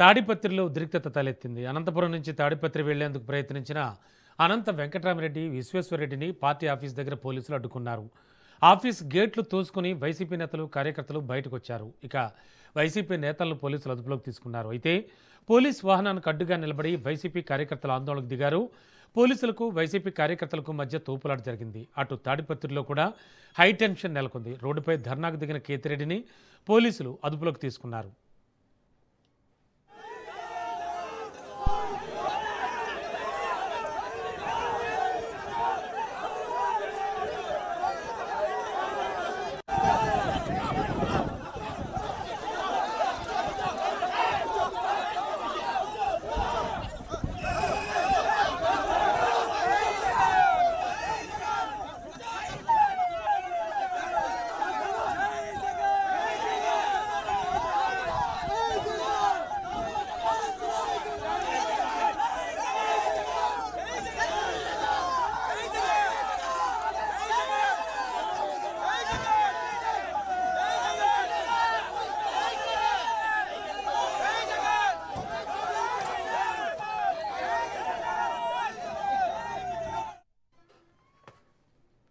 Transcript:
తాడిపత్రిలో ఉద్రిక్తత తలెత్తింది. అనంతపురం నుంచి తాడిపత్రి వెళ్లేందుకు ప్రయత్నించిన అనంత వెంకటరామిరెడ్డి, విశ్వేశ్వరరెడ్డిని పార్టీ ఆఫీస్ దగ్గర పోలీసులు అడ్డుకున్నారు. ఆఫీస్ గేట్లు తోసుకుని వైసీపీ నేతలు, కార్యకర్తలు బయటకొచ్చారు. ఇక వైసీపీ నేతలను పోలీసులు అదుపులోకి తీసుకున్నారు. అయితే పోలీస్ వాహనానికి అడ్డుగా నిలబడి వైసీపీ కార్యకర్తలు ఆందోళనకు దిగారు. పోలీసులకు, వైసీపీ కార్యకర్తలకు మధ్య తోపులాట జరిగింది. అటు తాడిపత్రిలో కూడా హైటెన్షన్ నెలకొంది. రోడ్డుపై ధర్నాకు దిగిన కేతిరెడ్డిని పోలీసులు అదుపులోకి తీసుకున్నారు.